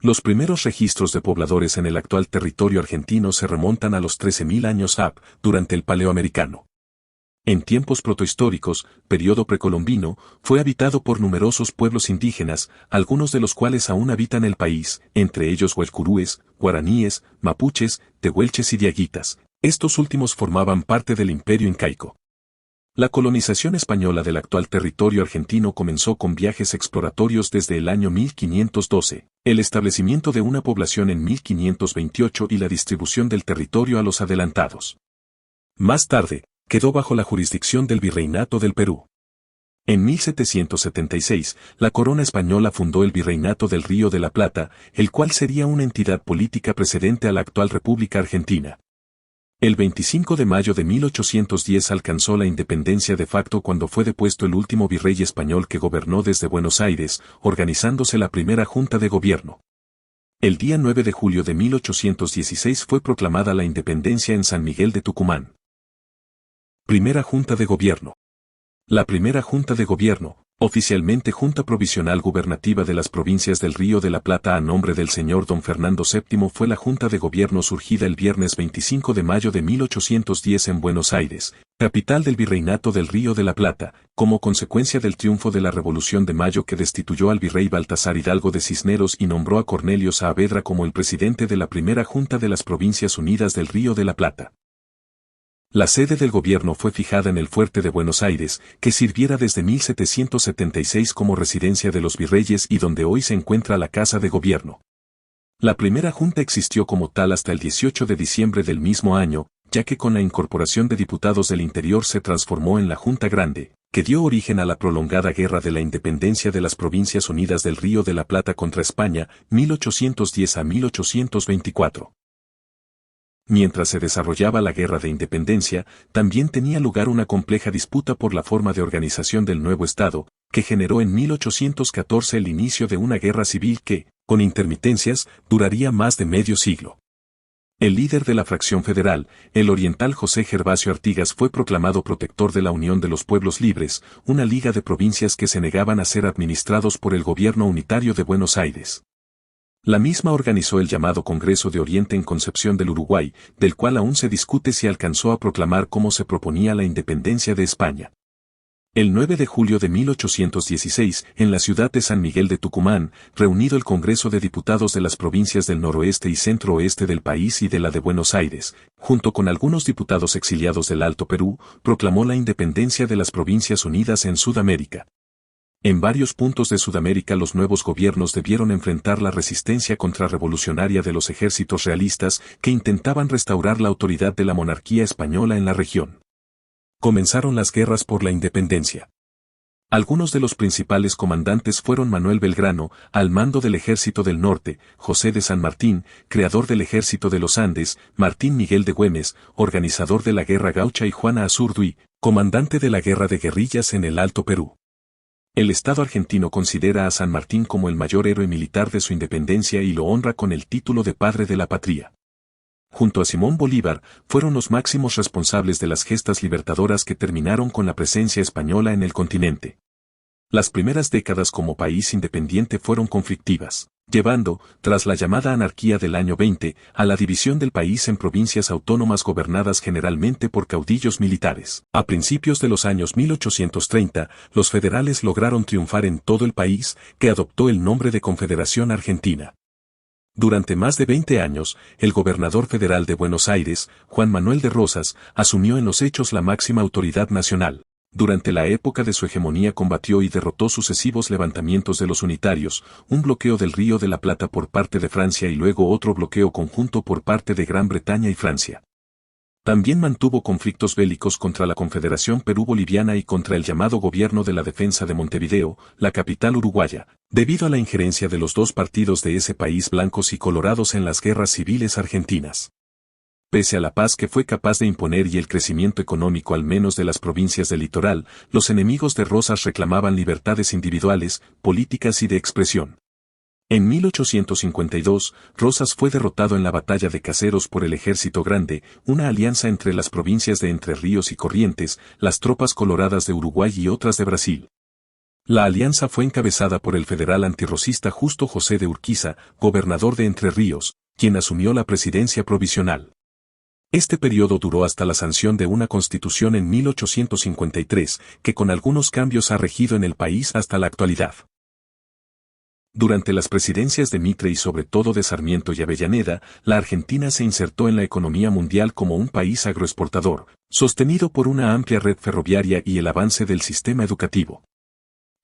Los primeros registros de pobladores en el actual territorio argentino se remontan a los 13.000 años a. Durante el Paleoamericano. En tiempos protohistóricos, periodo precolombino, fue habitado por numerosos pueblos indígenas, algunos de los cuales aún habitan el país, entre ellos guaycurúes, guaraníes, mapuches, tehuelches y diaguitas. Estos últimos formaban parte del imperio incaico. La colonización española del actual territorio argentino comenzó con viajes exploratorios desde el año 1512, el establecimiento de una población en 1528 y la distribución del territorio a los adelantados. Más tarde, quedó bajo la jurisdicción del Virreinato del Perú. En 1776, la corona española fundó el Virreinato del Río de la Plata, el cual sería una entidad política precedente a la actual República Argentina. El 25 de mayo de 1810 alcanzó la independencia de facto cuando fue depuesto el último virrey español que gobernó desde Buenos Aires, organizándose la primera Junta de Gobierno. El día 9 de julio de 1816 fue proclamada la independencia en San Miguel de Tucumán. Primera Junta de Gobierno. La primera Junta de Gobierno, oficialmente Junta Provisional Gubernativa de las Provincias del Río de la Plata a nombre del señor don Fernando VII, fue la Junta de Gobierno surgida el viernes 25 de mayo de 1810 en Buenos Aires, capital del Virreinato del Río de la Plata, como consecuencia del triunfo de la Revolución de Mayo que destituyó al virrey Baltasar Hidalgo de Cisneros y nombró a Cornelio Saavedra como el presidente de la primera Junta de las Provincias Unidas del Río de la Plata. La sede del gobierno fue fijada en el fuerte de Buenos Aires, que sirviera desde 1776 como residencia de los virreyes y donde hoy se encuentra la Casa de Gobierno. La primera junta existió como tal hasta el 18 de diciembre del mismo año, ya que con la incorporación de diputados del interior se transformó en la Junta Grande, que dio origen a la prolongada Guerra de la Independencia de las Provincias Unidas del Río de la Plata contra España, 1810 a 1824. Mientras se desarrollaba la Guerra de Independencia, también tenía lugar una compleja disputa por la forma de organización del nuevo Estado, que generó en 1814 el inicio de una guerra civil que, con intermitencias, duraría más de medio siglo. El líder de la fracción federal, el oriental José Gervasio Artigas, fue proclamado protector de la Unión de los Pueblos Libres, una liga de provincias que se negaban a ser administrados por el gobierno unitario de Buenos Aires. La misma organizó el llamado Congreso de Oriente en Concepción del Uruguay, del cual aún se discute si alcanzó a proclamar cómo se proponía la independencia de España. El 9 de julio de 1816, en la ciudad de San Miguel de Tucumán, reunido el Congreso de Diputados de las provincias del noroeste y centro-oeste del país y de la de Buenos Aires, junto con algunos diputados exiliados del Alto Perú, proclamó la independencia de las Provincias Unidas en Sudamérica. En varios puntos de Sudamérica los nuevos gobiernos debieron enfrentar la resistencia contrarrevolucionaria de los ejércitos realistas que intentaban restaurar la autoridad de la monarquía española en la región. Comenzaron las guerras por la independencia. Algunos de los principales comandantes fueron Manuel Belgrano, al mando del Ejército del Norte, José de San Martín, creador del Ejército de los Andes, Martín Miguel de Güemes, organizador de la Guerra Gaucha, y Juana Azurduy, comandante de la Guerra de Guerrillas en el Alto Perú. El Estado argentino considera a San Martín como el mayor héroe militar de su independencia y lo honra con el título de Padre de la Patria. Junto a Simón Bolívar, fueron los máximos responsables de las gestas libertadoras que terminaron con la presencia española en el continente. Las primeras décadas como país independiente fueron conflictivas, llevando, tras la llamada anarquía del año 20, a la división del país en provincias autónomas gobernadas generalmente por caudillos militares. A principios de los años 1830, los federales lograron triunfar en todo el país, que adoptó el nombre de Confederación Argentina. Durante más de 20 años, el gobernador federal de Buenos Aires, Juan Manuel de Rosas, asumió en los hechos la máxima autoridad nacional. Durante la época de su hegemonía combatió y derrotó sucesivos levantamientos de los unitarios, un bloqueo del Río de la Plata por parte de Francia y luego otro bloqueo conjunto por parte de Gran Bretaña y Francia. También mantuvo conflictos bélicos contra la Confederación Perú-Boliviana y contra el llamado Gobierno de la Defensa de Montevideo, la capital uruguaya, debido a la injerencia de los dos partidos de ese país, blancos y colorados, en las guerras civiles argentinas. Pese a la paz que fue capaz de imponer y el crecimiento económico al menos de las provincias del litoral, los enemigos de Rosas reclamaban libertades individuales, políticas y de expresión. En 1852, Rosas fue derrotado en la Batalla de Caseros por el Ejército Grande, una alianza entre las provincias de Entre Ríos y Corrientes, las tropas coloradas de Uruguay y otras de Brasil. La alianza fue encabezada por el federal antirrocista Justo José de Urquiza, gobernador de Entre Ríos, quien asumió la presidencia provisional. Este periodo duró hasta la sanción de una constitución en 1853, que con algunos cambios ha regido en el país hasta la actualidad. Durante las presidencias de Mitre y sobre todo de Sarmiento y Avellaneda, la Argentina se insertó en la economía mundial como un país agroexportador, sostenido por una amplia red ferroviaria y el avance del sistema educativo.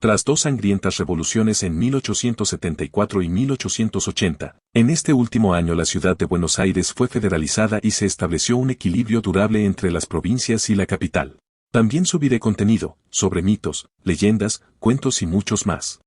Tras dos sangrientas revoluciones en 1874 y 1880, en este último año la ciudad de Buenos Aires fue federalizada y se estableció un equilibrio durable entre las provincias y la capital. También subiré contenido, sobre mitos, leyendas, cuentos y muchos más.